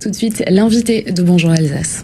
tout de suite l'invité de Bonjour Alsace.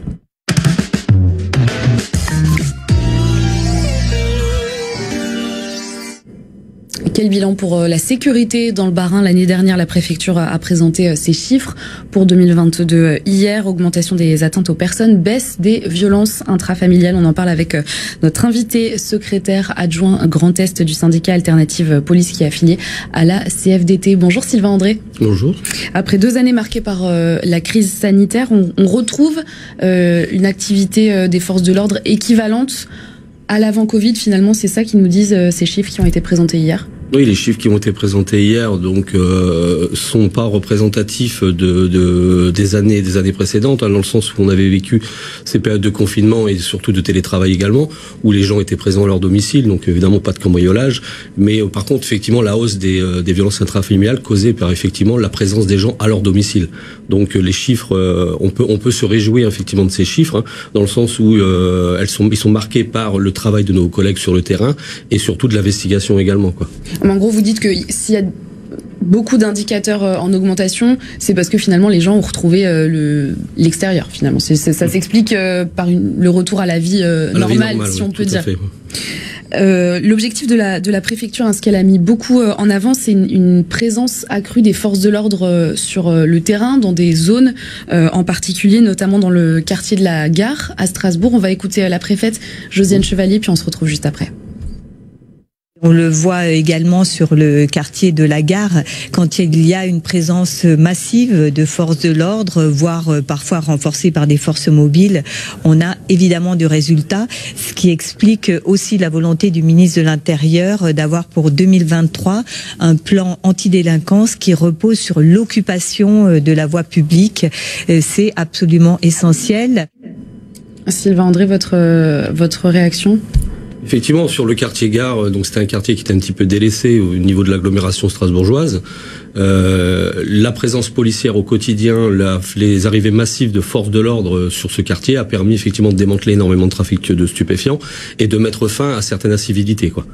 Quel bilan pour la sécurité dans le Bas-Rhin? L'année dernière, la préfecture a présenté ses chiffres pour 2022. Hier, augmentation des atteintes aux personnes, baisse des violences intrafamiliales. On en parle avec notre invité, secrétaire adjoint Grand Est du syndicat Alternative Police qui est affilié à la CFDT. Bonjour Sylvain André. Bonjour. Après 2 années marquées par la crise sanitaire, on retrouve une activité des forces de l'ordre équivalente à l'avant-Covid. Finalement, c'est ça qui nous disent ces chiffres qui ont été présentés hier. Oui, les chiffres qui ont été présentés hier sont pas représentatifs des années précédentes, dans le sens où on avait vécu ces périodes de confinement et surtout de télétravail également, où les gens étaient présents à leur domicile, donc évidemment pas de cambriolage, mais par contre effectivement la hausse des violences intrafamiliales causée par effectivement la présence des gens à leur domicile. Donc les chiffres, on peut se réjouir effectivement de ces chiffres, dans le sens où ils sont marqués par le travail de nos collègues sur le terrain et surtout de l'investigation également, quoi. En gros, vous dites que s'il y a beaucoup d'indicateurs en augmentation, c'est parce que finalement les gens ont retrouvé l'extérieur. Finalement, ça s'explique par le retour à la vie normale, si on peut dire. L'objectif de la préfecture, ce qu'elle a mis beaucoup en avant, c'est une présence accrue des forces de l'ordre sur le terrain, dans des zones en particulier, notamment dans le quartier de la Gare à Strasbourg. On va écouter la préfète Josiane Chevalier, puis on se retrouve juste après. On le voit également sur le quartier de la Gare, quand il y a une présence massive de forces de l'ordre, voire parfois renforcée par des forces mobiles, on a évidemment du résultat, ce qui explique aussi la volonté du ministre de l'Intérieur d'avoir pour 2023 un plan antidélinquance qui repose sur l'occupation de la voie publique. C'est absolument essentiel. Sylvain André, votre réaction ? Effectivement, sur le quartier Gare, donc c'était un quartier qui était un petit peu délaissé au niveau de l'agglomération strasbourgeoise. La présence policière au quotidien, les arrivées massives de forces de l'ordre sur ce quartier a permis effectivement de démanteler énormément de trafic de stupéfiants et de mettre fin à certaines incivilités, quoi.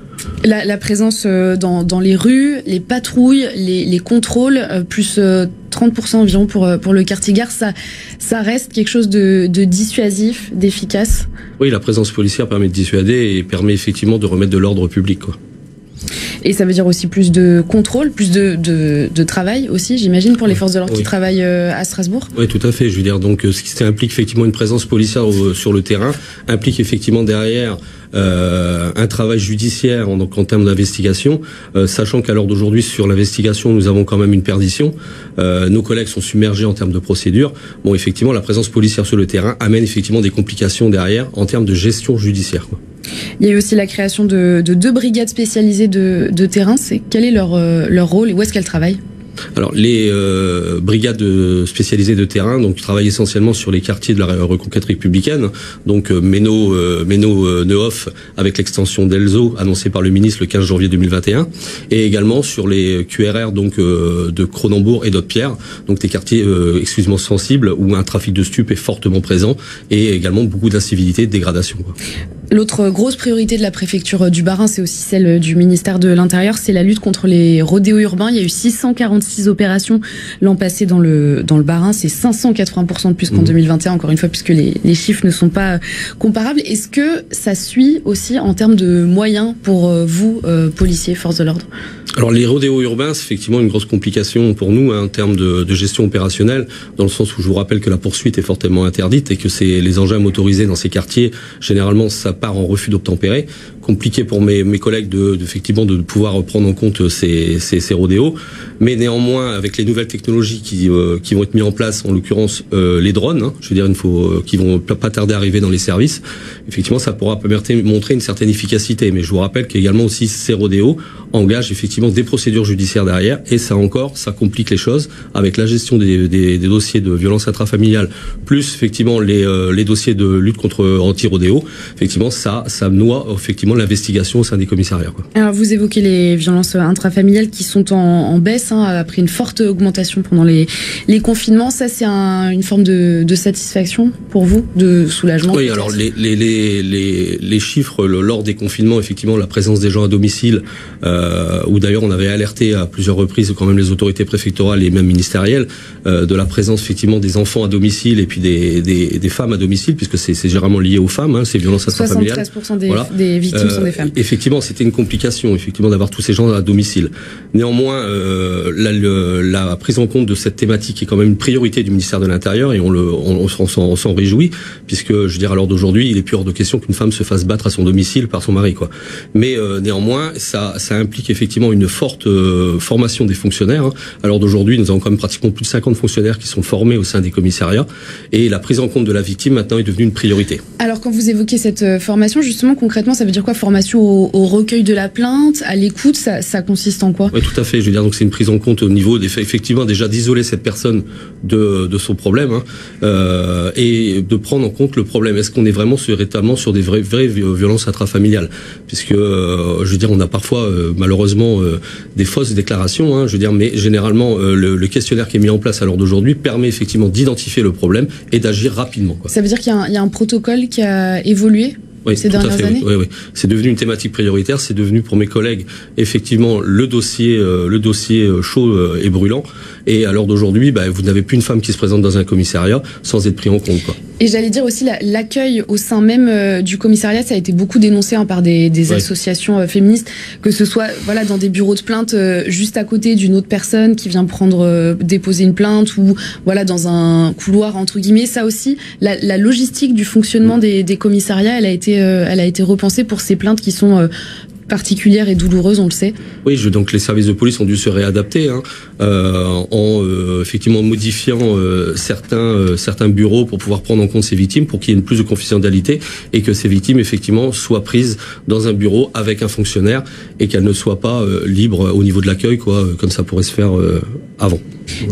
La présence dans les rues, les patrouilles, les contrôles, plus 30% environ pour le quartier Gare, ça reste quelque chose de dissuasif, d'efficace. Oui, la présence policière permet de dissuader et permet effectivement de remettre de l'ordre public, quoi. Et ça veut dire aussi plus de contrôle, plus de travail aussi, j'imagine, pour les forces de l'ordre qui travaillent à Strasbourg. Oui, tout à fait. Je veux dire, donc, ce qui implique effectivement une présence policière sur le terrain, implique effectivement derrière un travail judiciaire donc en termes d'investigation, sachant qu'à l'heure d'aujourd'hui, sur l'investigation, nous avons quand même une perdition. Nos collègues sont submergés en termes de procédures. Bon, effectivement, la présence policière sur le terrain amène effectivement des complications derrière en termes de gestion judiciaire, quoi. Il y a eu aussi la création de 2 brigades spécialisées de terrain. Quel est leur rôle et où est-ce qu'elles travaillent ? Alors les brigades spécialisées de terrain donc travaillent essentiellement sur les quartiers de la reconquête républicaine, donc Méno, Neuhof avec l'extension d'Elzo annoncée par le ministre le 15 janvier 2021, et également sur les QRR donc de Cronenbourg et d'Haute-Pierre, donc des quartiers exclusivement sensibles où un trafic de stupes est fortement présent et également beaucoup d'incivilité et de dégradation, quoi. L'autre grosse priorité de la préfecture du Bas-Rhin, c'est aussi celle du ministère de l'Intérieur, c'est la lutte contre les rodéos urbains. Il y a eu 646 opérations l'an passé dans le Bas-Rhin, c'est 580% de plus qu'en 2021, encore une fois, puisque les chiffres ne sont pas comparables. Est-ce que ça suit aussi en termes de moyens pour vous, policiers, forces de l'ordre ? Alors les rodéos urbains, c'est effectivement une grosse complication pour nous en termes de gestion opérationnelle, dans le sens où je vous rappelle que la poursuite est fortement interdite et que c'est les engins motorisés dans ces quartiers, généralement ça part en refus d'obtempérer. Compliqué pour mes collègues effectivement de pouvoir prendre en compte ces rodéos, mais néanmoins avec les nouvelles technologies qui vont être mises en place, en l'occurrence les drones, je veux dire qui vont pas tarder à arriver dans les services, effectivement ça pourra montrer une certaine efficacité. Mais je vous rappelle qu'également aussi ces rodéos engagent effectivement des procédures judiciaires derrière, et ça complique les choses avec la gestion des dossiers de violence intrafamiliale, plus effectivement les dossiers de lutte contre anti-rodéo. Effectivement ça noie effectivement l'investigation au sein des commissariats, quoi. Alors vous évoquez les violences intrafamiliales qui sont en baisse, après une forte augmentation pendant les confinements. Ça c'est une forme de satisfaction pour vous, de soulagement? Oui, alors les chiffres lors des confinements, effectivement la présence des gens à domicile ou d'ailleurs d'ailleurs, on avait alerté à plusieurs reprises quand même les autorités préfectorales et même ministérielles de la présence effectivement des enfants à domicile et puis des femmes à domicile, puisque c'est généralement lié aux femmes, hein, ces violences intrafamiliales. 73% des victimes sont des femmes. Effectivement, c'était une complication, effectivement, d'avoir tous ces gens à domicile. Néanmoins, la prise en compte de cette thématique est quand même une priorité du ministère de l'Intérieur et on s'en réjouit, puisque, je veux dire, à l'heure d'aujourd'hui, il est plus hors de question qu'une femme se fasse battre à son domicile par son mari, quoi. Mais néanmoins, ça implique effectivement une forte formation des fonctionnaires. Hein. À l'heure d'aujourd'hui, nous avons quand même pratiquement plus de 50 fonctionnaires qui sont formés au sein des commissariats, et la prise en compte de la victime maintenant est devenue une priorité. Alors, quand vous évoquez cette formation, justement, concrètement, ça veut dire quoi? Formation au recueil de la plainte, à l'écoute, ça consiste en quoi? Oui, tout à fait. Je veux dire, donc c'est une prise en compte au niveau effectivement déjà d'isoler cette personne de son problème, hein, et de prendre en compte le problème. Est-ce qu'on est vraiment véritablement sur des vraies violences intrafamiliales? Puisque, je veux dire, on a parfois malheureusement des fausses déclarations, hein, je veux dire, mais généralement le questionnaire qui est mis en place à l'heure d'aujourd'hui permet effectivement d'identifier le problème et d'agir rapidement, quoi. Ça veut dire qu'il y a un protocole qui a évolué ces dernières années? Oui. C'est devenu une thématique prioritaire. C'est devenu pour mes collègues effectivement le dossier chaud et brûlant. Et à l'heure d'aujourd'hui, vous n'avez plus une femme qui se présente dans un commissariat sans être pris en compte, quoi. Et j'allais dire aussi l'accueil au sein même du commissariat, ça a été beaucoup dénoncé par des associations féministes, que ce soit dans des bureaux de plainte juste à côté d'une autre personne qui vient déposer une plainte, ou dans un couloir entre guillemets. Ça aussi, la logistique du fonctionnement des commissariats, elle a été repensée pour ces plaintes qui sont particulières et douloureuses, on le sait. Oui, donc les services de police ont dû se réadapter, hein, en effectivement modifiant certains bureaux pour pouvoir prendre en compte ces victimes, pour qu'il y ait une plus de confidentialité et que ces victimes effectivement soient prises dans un bureau avec un fonctionnaire et qu'elles ne soient pas libres au niveau de l'accueil, quoi, comme ça pourrait se faire avant.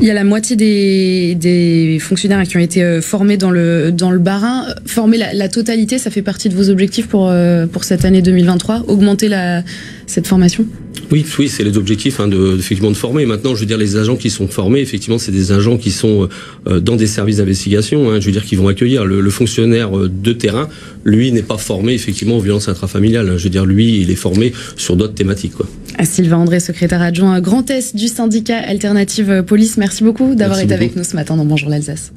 Il y a la moitié des fonctionnaires qui ont été formés dans le Bas-Rhin. Former la totalité, ça fait partie de vos objectifs pour cette année 2023, augmenter cette formation? Oui, c'est les objectifs, hein, effectivement de former. Maintenant, je veux dire, les agents qui sont formés, effectivement, c'est des agents qui sont dans des services d'investigation, hein, je veux dire, qui vont accueillir. Le fonctionnaire de terrain, lui, n'est pas formé effectivement aux violences intrafamiliales. Je veux dire, lui, il est formé sur d'autres thématiques, quoi. Sylvain André, secrétaire adjoint Grand Est du syndicat Alternative Police, merci beaucoup d'avoir été avec nous ce matin dans Bonjour l'Alsace.